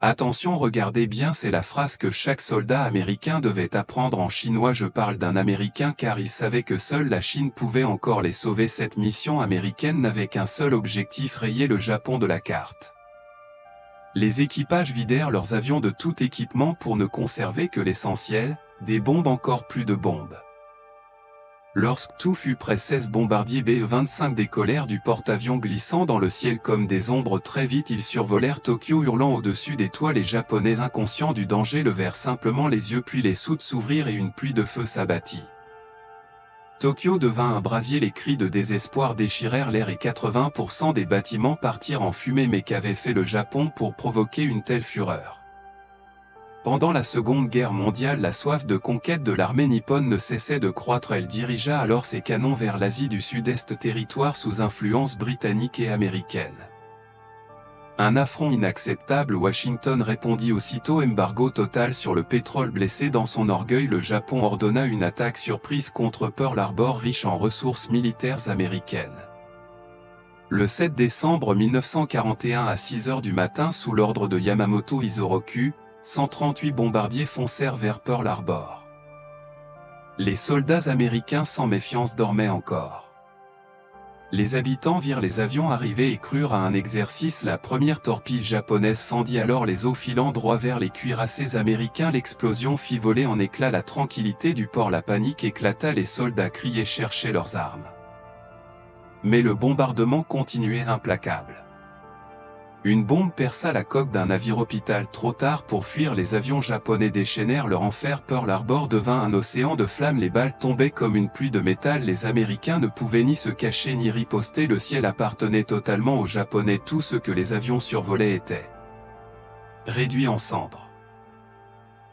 Attention, regardez bien, c'est la phrase que chaque soldat américain devait apprendre en chinois. Je parle d'un Américain car il savait que seule la Chine pouvait encore les sauver. Cette mission américaine n'avait qu'un seul objectif, rayer le Japon de la carte. Les équipages vidèrent leurs avions de tout équipement pour ne conserver que l'essentiel, des bombes, encore plus de bombes. Lorsque tout fut prêt, 16 bombardiers B-25 décollèrent du porte-avions, glissant dans le ciel comme des ombres. Très vite ils survolèrent Tokyo, hurlant au-dessus des toits. Les Japonais, inconscients du danger, levèrent simplement les yeux, puis les soutes s'ouvrirent et une pluie de feu s'abattit. Tokyo devint un brasier, les cris de désespoir déchirèrent l'air et 80% des bâtiments partirent en fumée. Mais qu'avait fait le Japon pour provoquer une telle fureur? Pendant la Seconde Guerre mondiale, la soif de conquête de l'armée nippone ne cessait de croître. Elle dirigea alors ses canons vers l'Asie du Sud-Est, territoire sous influence britannique et américaine. Un affront inacceptable, Washington répondit aussitôt, embargo total sur le pétrole. Blessé dans son orgueil, le Japon ordonna une attaque surprise contre Pearl Harbor, riche en ressources militaires américaines. Le 7 décembre 1941 à 6 h du matin, sous l'ordre de Yamamoto Isoroku, 138 bombardiers foncèrent vers Pearl Harbor. Les soldats américains, sans méfiance, dormaient encore. Les habitants virent les avions arriver et crurent à un exercice. La première torpille japonaise fendit alors les eaux, filant droit vers les cuirassés américains. L'explosion fit voler en éclats la tranquillité du port. La panique éclata, les soldats criaient, cherchaient leurs armes. Mais le bombardement continuait implacable. Une bombe perça la coque d'un navire-hôpital. Trop tard pour fuir, les avions japonais déchaînèrent leur enfer. Pearl Harbor devint un océan de flammes. Les balles tombaient comme une pluie de métal. Les Américains ne pouvaient ni se cacher ni riposter. Le ciel appartenait totalement aux Japonais. Tout ce que les avions survolaient était réduit en cendres.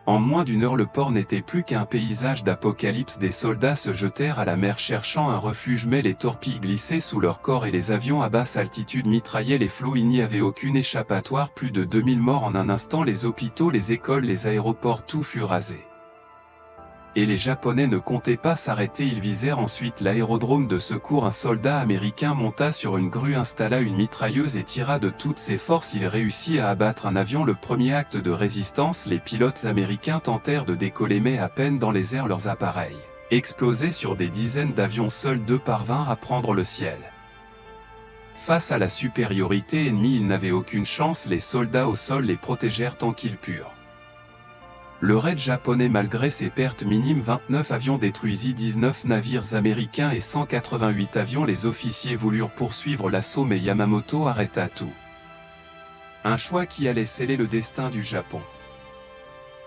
En moins d'une heure, le port n'était plus qu'un paysage d'apocalypse. Des soldats se jetèrent à la mer cherchant un refuge, mais les torpilles glissaient sous leur corps et les avions à basse altitude mitraillaient les flots. Il n'y avait aucune échappatoire. Plus de 2000 morts en un instant. Les hôpitaux, les écoles, les aéroports, tout fut rasé. Et les Japonais ne comptaient pas s'arrêter. Ils visèrent ensuite l'aérodrome de secours. Un soldat américain monta sur une grue, installa une mitrailleuse et tira de toutes ses forces. Il réussit à abattre un avion. Le premier acte de résistance. Les pilotes américains tentèrent de décoller, mais à peine dans les airs, leurs appareils explosaient sur des dizaines d'avions. Seuls 2 parvinrent à prendre le ciel. Face à la supériorité ennemie, ils n'avaient aucune chance. Les soldats au sol les protégèrent tant qu'ils purent. Le raid japonais, malgré ses pertes minimes, 29 avions détruisit 19 navires américains et 188 avions. Les officiers voulurent poursuivre l'assaut, mais Yamamoto arrêta tout. Un choix qui allait sceller le destin du Japon.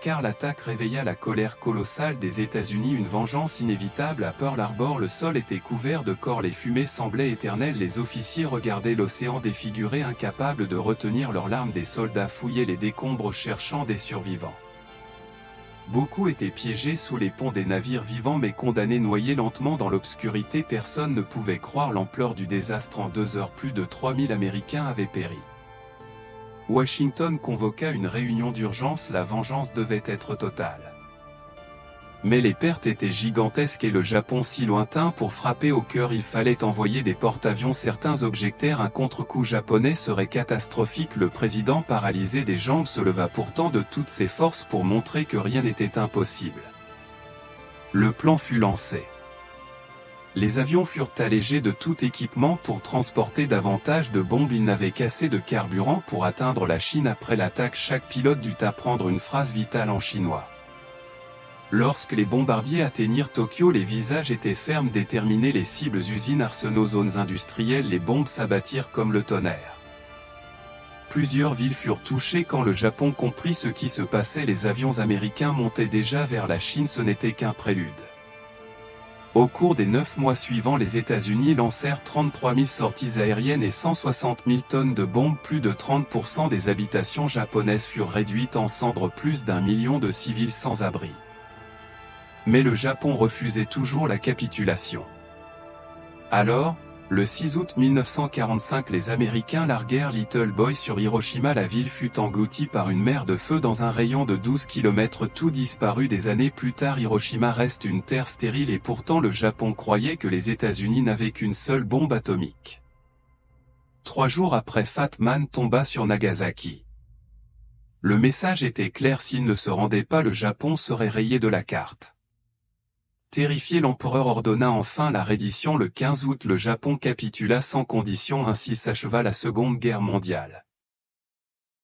Car l'attaque réveilla la colère colossale des États-Unis, une vengeance inévitable. À Pearl Harbor, le sol était couvert de corps, les fumées semblaient éternelles. Les officiers regardaient l'océan défiguré, incapables de retenir leurs larmes. Des soldats fouillaient les décombres cherchant des survivants. Beaucoup étaient piégés sous les ponts des navires vivants, mais condamnés, noyés lentement dans l'obscurité. Personne ne pouvait croire l'ampleur du désastre. En 2 heures, plus de 3000 Américains avaient péri. Washington convoqua une réunion d'urgence. La vengeance devait être totale. Mais les pertes étaient gigantesques et le Japon si lointain. Pour frapper au cœur, il fallait envoyer des porte-avions. Certains objectèrent un contre-coup japonais serait catastrophique. Le président, paralysé des jambes, se leva pourtant de toutes ses forces pour montrer que rien n'était impossible. Le plan fut lancé. Les avions furent allégés de tout équipement pour transporter davantage de bombes. Ils n'avaient qu'assez de carburant pour atteindre la Chine. Après l'attaque, chaque pilote dut apprendre une phrase vitale en chinois. Lorsque les bombardiers atteignirent Tokyo, les visages étaient fermes, déterminés. Les cibles, usines, arsenaux, zones industrielles, les bombes s'abattirent comme le tonnerre. Plusieurs villes furent touchées quand le Japon comprit ce qui se passait. Les avions américains montaient déjà vers la Chine. Ce n'était qu'un prélude. Au cours des 9 mois suivants, les États-Unis lancèrent 33 000 sorties aériennes et 160 000 tonnes de bombes. Plus de 30% des habitations japonaises furent réduites en cendres. Plus d'1 million de civils sans abri. Mais le Japon refusait toujours la capitulation. Alors, le 6 août 1945, les Américains larguèrent Little Boy sur Hiroshima. La ville fut engloutie par une mer de feu dans un rayon de 12 km. Tout disparut. Des années plus tard, Hiroshima reste une terre stérile et pourtant le Japon croyait que les États-Unis n'avaient qu'une seule bombe atomique. 3 jours après, Fat Man tomba sur Nagasaki. Le message était clair, s'il ne se rendait pas, le Japon serait rayé de la carte. Terrifié, l'empereur ordonna enfin la reddition. Le 15 août, le Japon capitula sans condition, ainsi s'acheva la Seconde Guerre mondiale.